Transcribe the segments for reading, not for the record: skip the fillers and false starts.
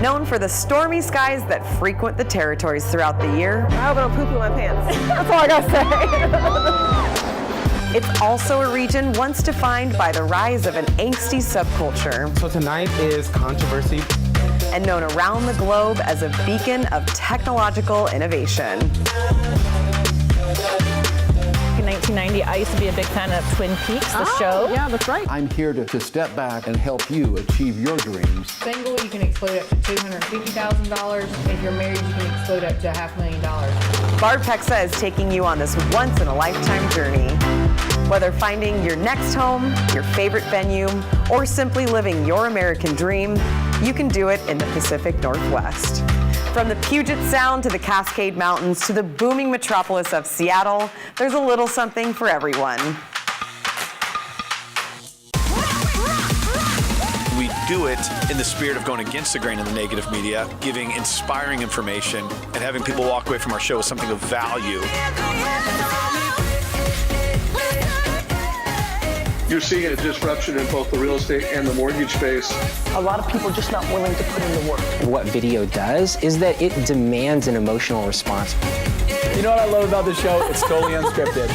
Known for the stormy skies that frequent the territories throughout the year. I hope I don't poop in my pants. That's all I gotta say. It's also a region once defined by the rise of an angsty subculture. So tonight is controversy. And known around the globe as a beacon of technological innovation. In 1990, I used to be a big fan of Twin Peaks, the show. Yeah, that's right. I'm here to step back and help you achieve your dreams. Single, you can exclude up to $250,000. If you're married, you can exclude up to $500,000. Barb Pexa is taking you on this once-in-a-lifetime journey. Whether finding your next home, your favorite venue, or simply living your American dream, you can do it in the Pacific Northwest. From the Puget Sound to the Cascade Mountains to the booming metropolis of Seattle, there's a little something for everyone. We do it in the spirit of going against the grain of the negative media, giving inspiring information, and having people walk away from our show with something of value. You're seeing a disruption in both the real estate and the mortgage space. A lot of people are just not willing to put in the work. What video does is that it demands an emotional response. You know what I love about the show? It's totally unscripted.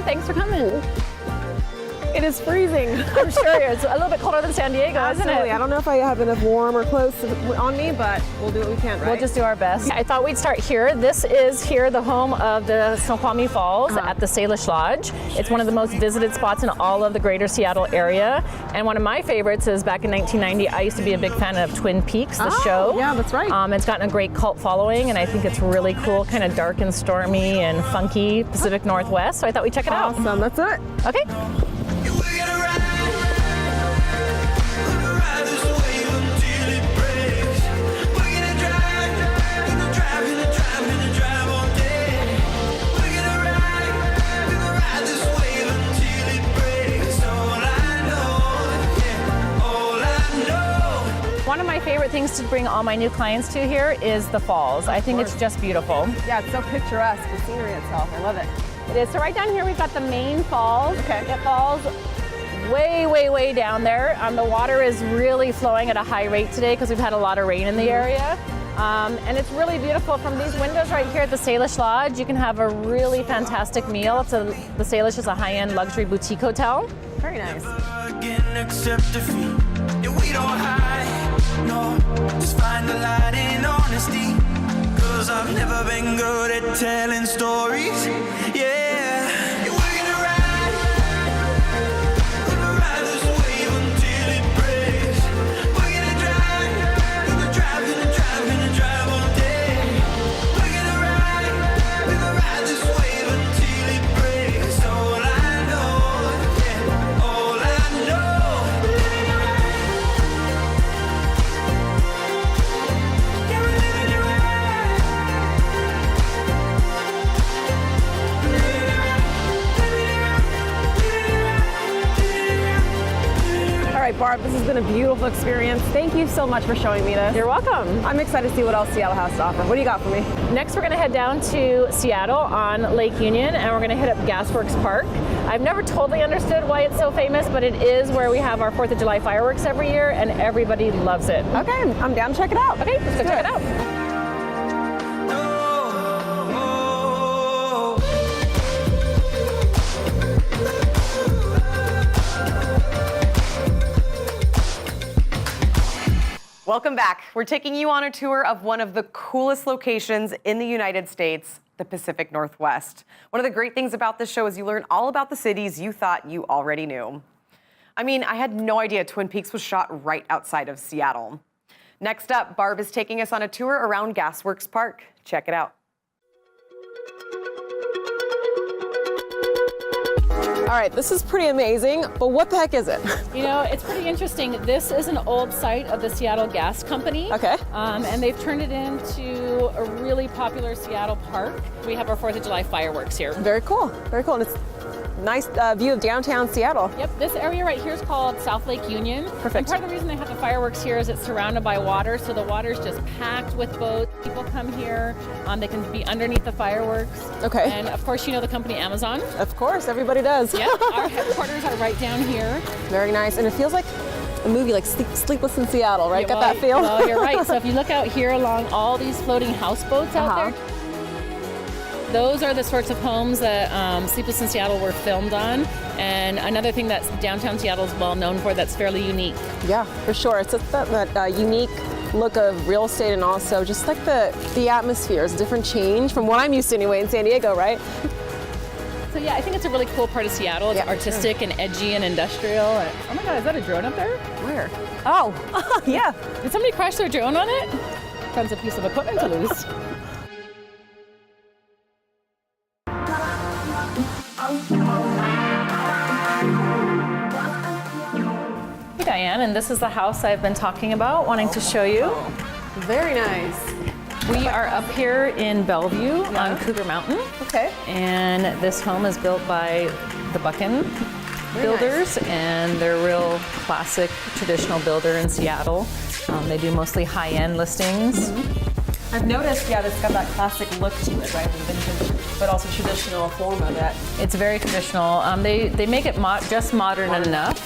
Thanks for coming. It is freezing. I'm sure it's a little bit colder than San Diego, Absolutely. isn't it? I don't know if I have enough warm or clothes on me, but we'll do what we can, right? We'll just do our best. I thought we'd start here. This is here the home of the Snoqualmie Falls at the Salish Lodge. It's one of the most visited spots in all of the greater Seattle area. And one of my favorites is back in 1990, I used to be a big fan of Twin Peaks, the show. Yeah, that's right. It's gotten a great cult following, and I think it's really cool, kind of dark and stormy and funky Pacific Northwest. So I thought we'd check it out. Awesome, that's it. Okay. One of my favorite things to bring all my new clients to here is the falls. I think it's just beautiful. Yeah, it's so picturesque, the scenery itself. I love it. It is. So right down here we've got the main falls. Okay. It falls way, way, way down there. The water is really flowing at a high rate today because we've had a lot of rain in the area. And it's really beautiful. From these windows right here at the Salish Lodge, you can have a really fantastic meal. The Salish is a high-end luxury boutique hotel. Very nice. No, just find the light in honesty, 'cause I've never been good at telling stories. Yeah, we're gonna ride this wave until it breaks. We're gonna drive all day. We're gonna ride this wave until it breaks. All I know, yeah, all I know. All right, Barb, this has been a beautiful experience. Thank you so much for showing me this. You're welcome. I'm excited to see what else Seattle has to offer. What do you got for me? Next, we're going to head down to Seattle on Lake Union, and we're going to hit up Gasworks Park. I've never totally understood why it's so famous, but it is where we have our 4th of July fireworks every year, and everybody loves it. Okay, I'm down to check it out. Okay, let's go check it out. Welcome back. We're taking you on a tour of one of the coolest locations in the United States, the Pacific Northwest. One of the great things about this show is you learn all about the cities you thought you already knew. I mean, I had no idea Twin Peaks was shot right outside of Seattle. Next up, Barb is taking us on a tour around Gasworks Park. Check it out. All right, this is pretty amazing, but what the heck is it? You know, it's pretty interesting. This is an old site of the Seattle Gas Company. Okay. And they've turned it into a really popular Seattle park. We have our 4th of July fireworks here. Very cool, very cool. And it's nice view of downtown Seattle. Yep, this area right here is called South Lake Union. Perfect. And part of the reason they have the fireworks here is it's surrounded by water, so the water's just packed with boats. People come here, they can be underneath the fireworks. Okay. And of course, you know the company Amazon. Of course, everybody does. Yeah, our headquarters are right down here. Very nice, and it feels like a movie like Sleepless in Seattle, right? Yeah, Got that feel? Well, you're right. So if you look out here along all these floating houseboats out there, those are the sorts of homes that Sleepless in Seattle were filmed on. And another thing that downtown Seattle is well known for that's fairly unique. Yeah, for sure. It's just that unique look of real estate, and also just like the atmosphere is a different change from what I'm used to anyway in San Diego, right? So yeah, I think it's a really cool part of Seattle. It's artistic and edgy and industrial. Oh my God, is that a drone up there? Where? Oh, yeah. Did somebody crash their drone on it? Found a piece of equipment to lose. Hey Diane, and this is the house I've been talking about, wanting to show you. Very nice. We are up here in Bellevue on Cougar Mountain. Okay. And this home is built by the Buchan builders, and they're a real classic traditional builder in Seattle. They do mostly high-end listings. I've noticed, it's got that classic look to it, right? The vintage, but also traditional form of it. It's very traditional. They make it just modern enough.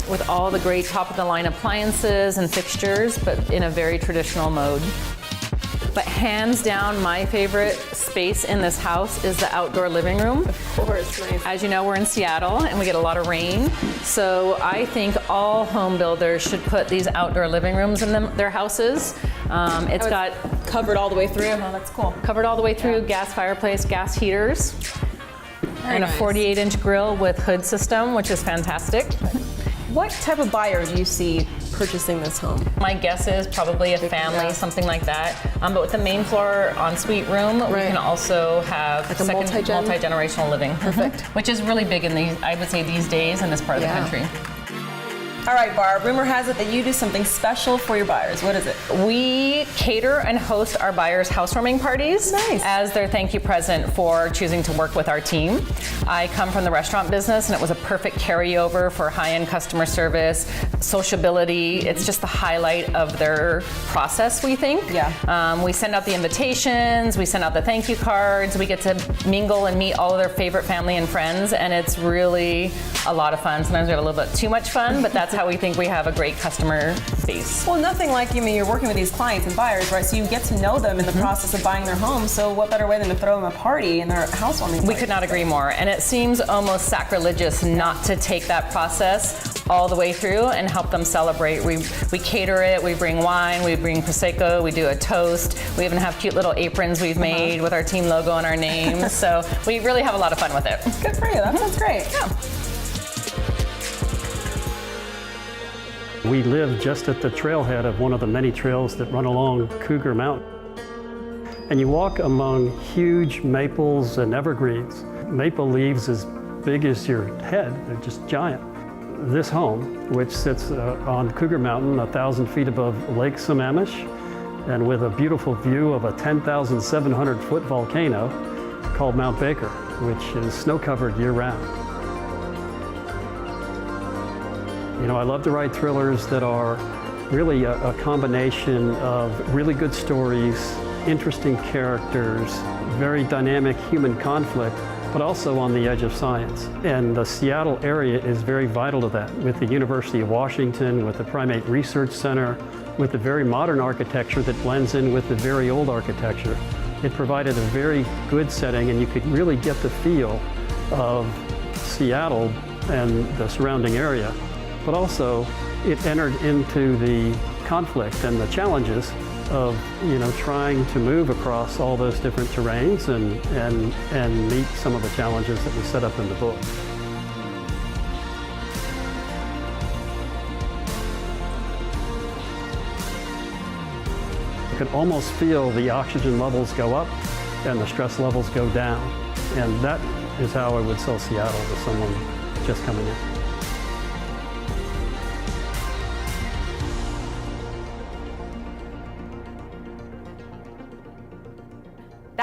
With all the great top-of-the-line appliances and fixtures, but in a very traditional mode. But hands down, my favorite space in this house is the outdoor living room. Of course, nice. As you know, we're in Seattle and we get a lot of rain. So I think all home builders should put these outdoor living rooms in their houses. It's got covered all the way through. Oh, that's cool. Covered all the way through, gas fireplace, gas heaters. And a 48-inch grill with hood system, which is fantastic. What type of buyer do you see purchasing this home? My guess is probably a family, something like that. But with the main floor ensuite room, we can also have like a multi-generational living. Perfect. Which is really big in I would say these days in this part of the country. All right, Barb, rumor has it that you do something special for your buyers. What is it? We cater and host our buyers' housewarming parties as their thank you present for choosing to work with our team. I come from the restaurant business, and it was a perfect carryover for high-end customer service, sociability. It's just the highlight of their process, we think. We send out the invitations, we send out the thank you cards, we get to mingle and meet all of their favorite family and friends, and it's really a lot of fun. Sometimes we have a little bit too much fun, but that's how we think we have a great customer base. Well, nothing like, you're working with these clients and buyers, right? So you get to know them in the process of buying their home. So what better way than to throw them a party in their housewarming party? We could not agree more. And it seems almost sacrilegious not to take that process all the way through and help them celebrate. We cater it, we bring wine, we bring Prosecco, we do a toast. We even have cute little aprons we've made with our team logo and our names. So we really have a lot of fun with it. Good for you, that sounds great. Yeah. We live just at the trailhead of one of the many trails that run along Cougar Mountain. And you walk among huge maples and evergreens. Maple leaves as big as your head, they're just giant. This home, which sits on Cougar Mountain, 1,000 feet above Lake Sammamish, and with a beautiful view of a 10,700-foot volcano called Mount Baker, which is snow-covered year-round. I love to write thrillers that are really a combination of really good stories, interesting characters, very dynamic human conflict, but also on the edge of science. And the Seattle area is very vital to that, with the University of Washington, with the Primate Research Center, with the very modern architecture that blends in with the very old architecture. It provided a very good setting, and you could really get the feel of Seattle and the surrounding area. But also, it entered into the conflict and the challenges of, trying to move across all those different terrains and meet some of the challenges that we set up in the book. You could almost feel the oxygen levels go up and the stress levels go down. And that is how I would sell Seattle to someone just coming in.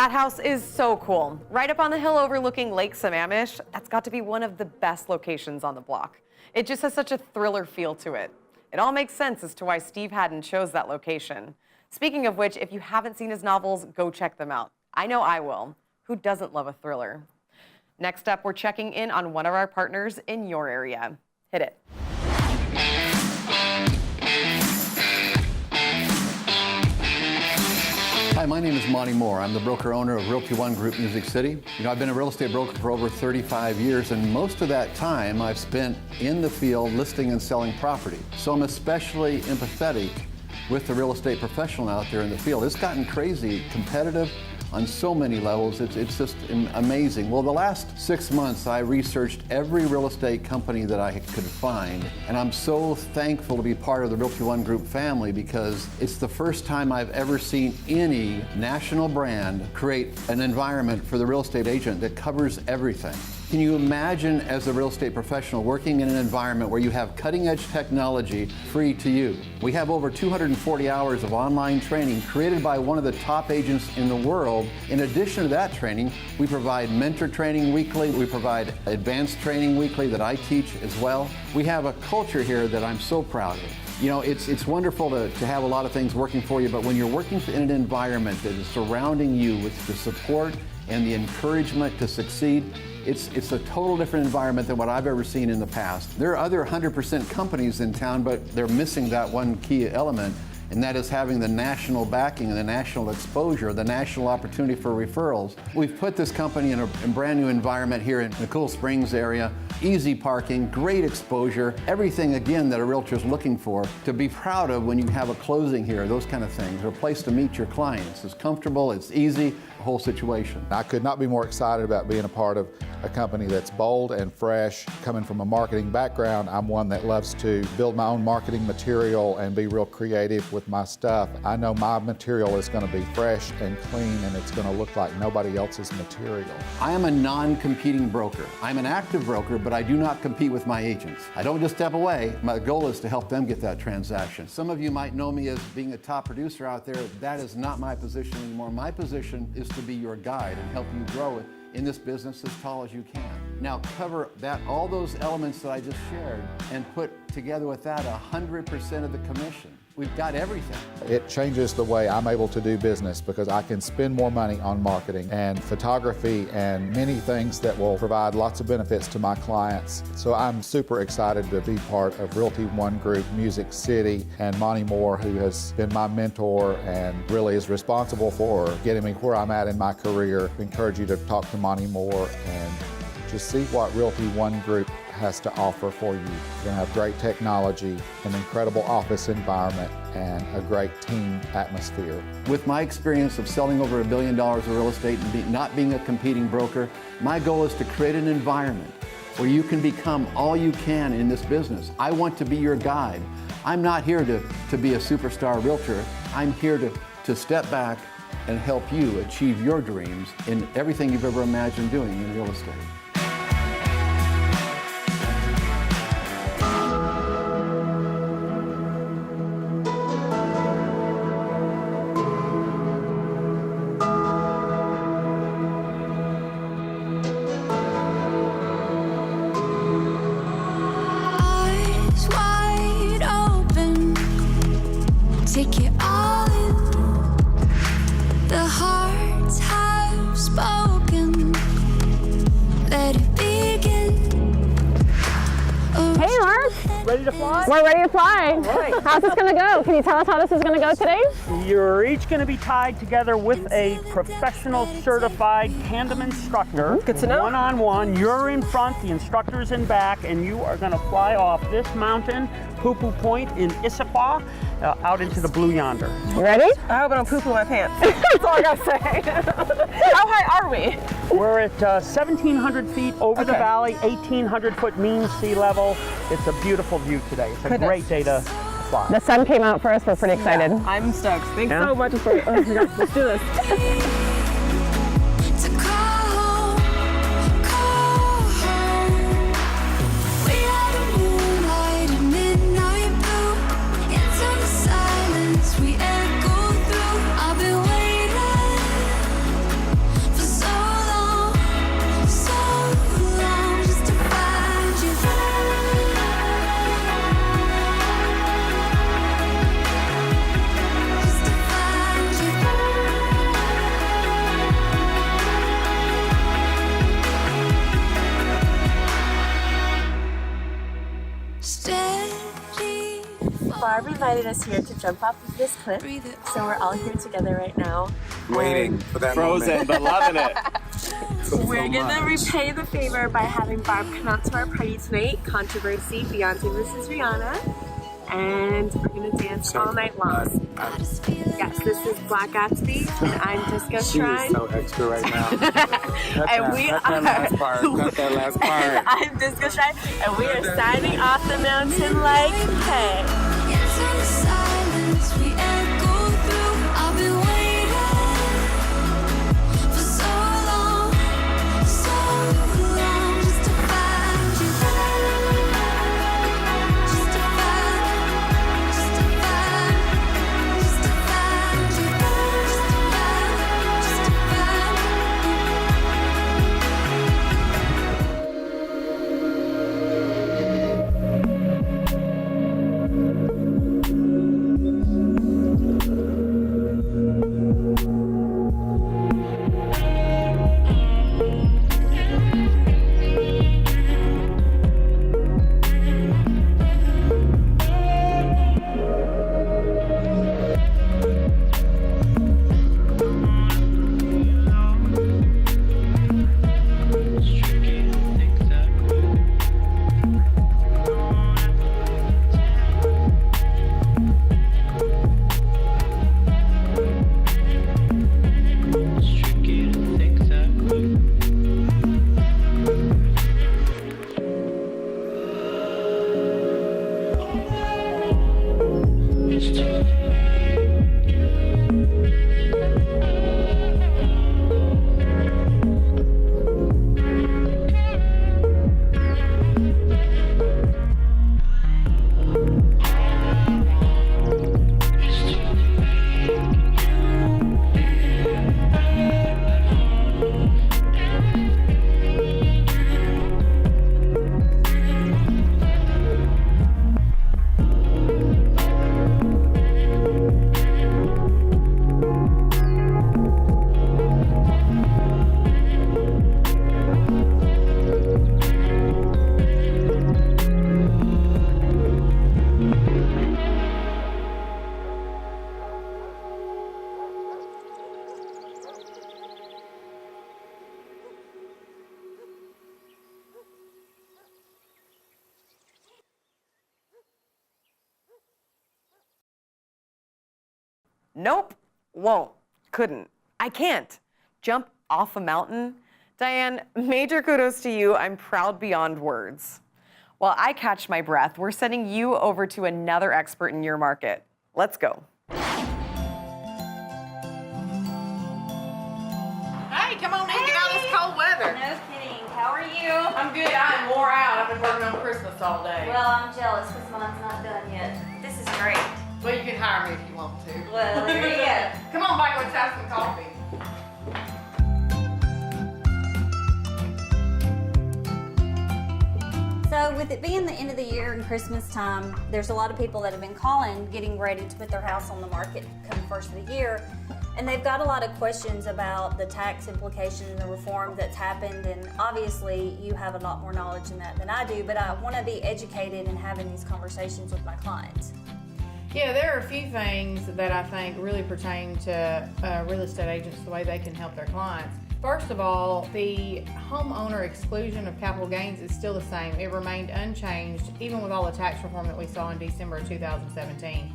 That house is so cool. Right up on the hill overlooking Lake Sammamish, that's got to be one of the best locations on the block. It just has such a thriller feel to it. It all makes sense as to why Steve Hadden chose that location. Speaking of which, if you haven't seen his novels, go check them out. I know I will. Who doesn't love a thriller? Next up, we're checking in on one of our partners in your area. Hit it. Hi, my name is Monte Mohr. I'm the broker owner of Realty One Group Music City. You know, I've been a real estate broker for over 35 years, and most of that time I've spent in the field listing and selling property. So I'm especially empathetic with the real estate professional out there in the field. It's gotten crazy competitive on so many levels. It's just amazing. Well, the last 6 months, I researched every real estate company that I could find, and I'm so thankful to be part of the Realty One Group family because it's the first time I've ever seen any national brand create an environment for the real estate agent that covers everything. Can you imagine as a real estate professional working in an environment where you have cutting edge technology free to you? We have over 240 hours of online training created by one of the top agents in the world. In addition to that training, we provide mentor training weekly. We provide advanced training weekly that I teach as well. We have a culture here that I'm so proud of. You know, it's wonderful to have a lot of things working for you, but when you're working in an environment that is surrounding you with the support and the encouragement to succeed, it's a total different environment than what I've ever seen in the past. There are other 100% companies in town, but they're missing that one key element, and that is having the national backing and the national exposure, the national opportunity for referrals. We've put this company in a brand new environment here in the Cool Springs area. Easy parking, great exposure, everything again that a realtor is looking for to be proud of when you have a closing here, those kind of things. A place to meet your clients. It's comfortable, it's easy, the whole situation. I could not be more excited about being a part of a company that's bold and fresh. Coming from a marketing background, I'm one that loves to build my own marketing material and be real creative with my stuff. I know my material is going to be fresh and clean, and it's going to look like nobody else's material. I am a non-competing broker. I'm an active broker, but I do not compete with my agents. I don't just step away. My goal is to help them get that transaction. Some of you might know me as being a top producer out there. That is not my position anymore. My position is to be your guide and help you grow it in this business as tall as you can. Now cover that, all those elements that I just shared, and put together with that 100% of the commission. We've got everything. It changes the way I'm able to do business because I can spend more money on marketing and photography and many things that will provide lots of benefits to my clients. So I'm super excited to be part of Realty One Group Music City, and Monte Mohr, who has been my mentor and really is responsible for getting me where I'm at in my career. I encourage you to talk to Monte Mohr and just see what Realty One Group has to offer for you. You're going to have great technology, an incredible office environment, and a great team atmosphere. With my experience of selling over $1 billion of real estate and not being a competing broker, my goal is to create an environment where you can become all you can in this business. I want to be your guide. I'm not here to be a superstar realtor. I'm here to step back and help you achieve your dreams in everything you've ever imagined doing in real estate. Take it all in. The hearts have spoken. Let it begin. Hey, Mark. Ready to fly? We're ready to fly. All right. How's this going to go? Can you tell us how this is going to go today? You're each going to be tied together with a professional certified tandem instructor. Good to know. One-on-one. You're in front, the instructor's in back, and you are going to fly off this mountain, Poo-Poo Point in Issaquah, out into the blue yonder. You ready? I hope I don't poo-poo my pants. That's all I gotta say. How high are we? We're at 1,700 feet over the valley, 1,800 foot mean sea level. It's a beautiful view today. It's a great day to fly. The sun came out for us. We're pretty excited. Yeah, I'm stoked. Thanks so much for let's do this. To call home. We had a moonlight and midnight blue. Into the silence we echo through. I've been waiting Barb invited us here to jump off of this cliff, so we're all here together right now. Waiting for that Frozen, moment. but loving it. We're gonna repay the favor by having Barb come out to our party tonight, Controversy, Beyonce versus Rihanna, and we're gonna dance all night long. Yes, this is Black Gatsby, and I'm Disco She's Shrine. so extra right now. And we Cut are. that last part. Cut that last part. I'm Disco Shrine, and we are signing off the mountain like, hey. I've been waiting for so long, just to find you, just to find you. Nope, won't, couldn't, I can't. Jump off a mountain? Diane, major kudos to you. I'm proud beyond words. While I catch my breath, we're sending you over to another expert in your market. Let's go. Hey, come on in, get out of this cold weather. No kidding. How are you? I'm good. I'm wore out. I've been working on Christmas all day. Well, I'm jealous because mine's not done yet. This is great. Well, you can hire me if you want to. Well, there you go. Come on back, let's have some coffee. So with it being the end of the year and Christmas time, there's a lot of people that have been calling, getting ready to put their house on the market come first of the year. And they've got a lot of questions about the tax implication and the reform that's happened. And obviously you have a lot more knowledge in that than I do, but I want to be educated in having these conversations with my clients. Yeah, there are a few things that I think really pertain to real estate agents, the way they can help their clients. First of all, the homeowner exclusion of capital gains is still the same. It remained unchanged, even with all the tax reform that we saw in December of 2017.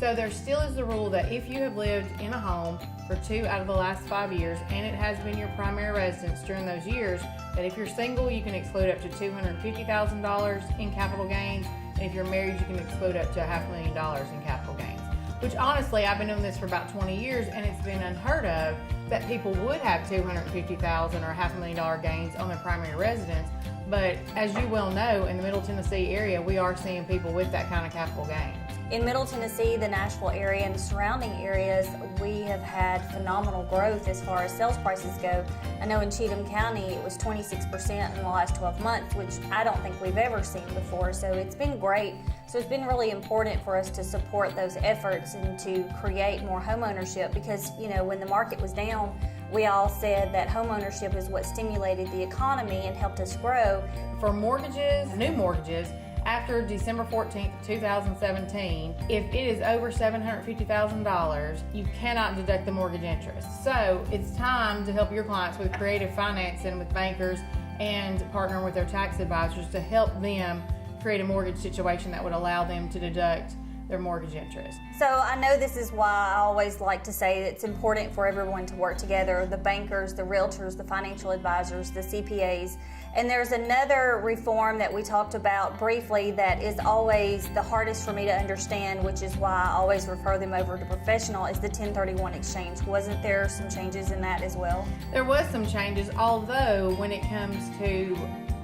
So there still is the rule that if you have lived in a home for 2 out of the last 5 years and it has been your primary residence during those years, that if you're single, you can exclude up to $250,000 in capital gains. And if you're married, you can exclude up to $500,000 in capital gains. Which honestly, I've been doing this for about 20 years and it's been unheard of that people would have $250,000 or $500,000 gains on their primary residence. But as you well know, in the Middle Tennessee area, we are seeing people with that kind of capital gain. In Middle Tennessee, the Nashville area and the surrounding areas, we have had phenomenal growth as far as sales prices go. I know in Cheatham County, it was 26% in the last 12 months, which I don't think we've ever seen before. So it's been great. So it's been really important for us to support those efforts and to create more home ownership because, you know, when the market was down, we all said that home ownership is what stimulated the economy and helped us grow. For mortgages, new mortgages, After December 14th, 2017, if it is over $750,000, you cannot deduct the mortgage interest. So it's time to help your clients with creative financing with bankers and partnering with their tax advisors to help them create a mortgage situation that would allow them to deduct their mortgage interest. So I know this is why I always like to say it's important for everyone to work together, the bankers, the realtors, the financial advisors, the CPAs. And there's another reform that we talked about briefly that is always the hardest for me to understand, which is why I always refer them over to professional, is the 1031 exchange. Wasn't there some changes in that as well? There was some changes, although when it comes to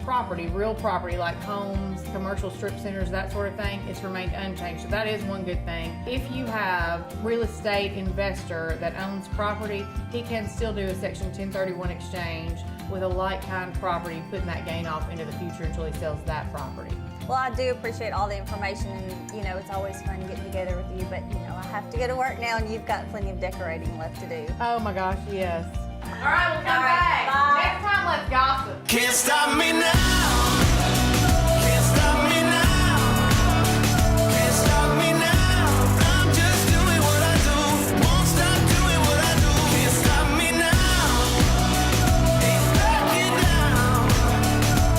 property, real property like homes, commercial strip centers, that sort of thing, it's remained unchanged. So that is one good thing. If you have real estate investor that owns property, he can still do a Section 1031 exchange with a like-kind property, putting that gain off into the future until he sells that property. Well, I do appreciate all the information, and it's always fun getting together with you, but I have to go to work now and you've got plenty of decorating left to do. Oh my gosh, yes. All right, we'll come back. Bye. Next time, let's gossip. Can't stop me now. Can't stop me now. Can't stop me now. I'm just doing what I do. Won't stop doing what I do. Can't stop me now. Ain't backing down.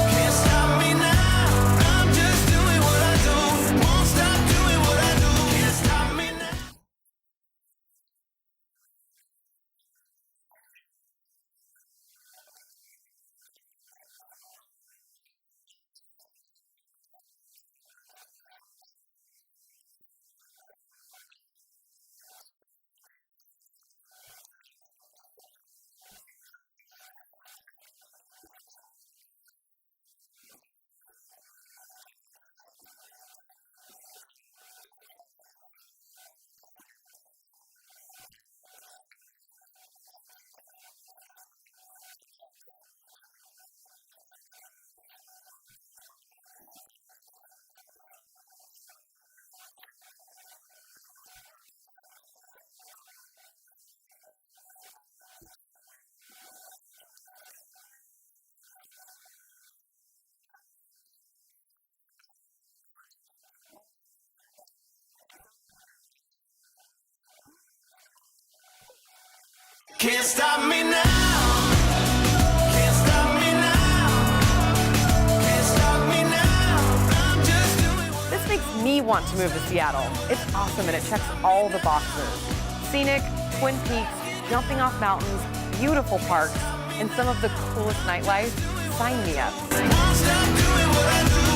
Can't stop me now. I'm just doing what I do. Won't stop doing what I do. Can't stop me now. Can't stop me now. Can't stop me now. Can't stop me now. I'm just doing what This makes me want to move to Seattle. It's awesome and it checks all the boxes. Scenic, Twin Peaks, jumping off mountains, beautiful parks, and some of the coolest nightlife. Sign me up. won't stop doing what I do.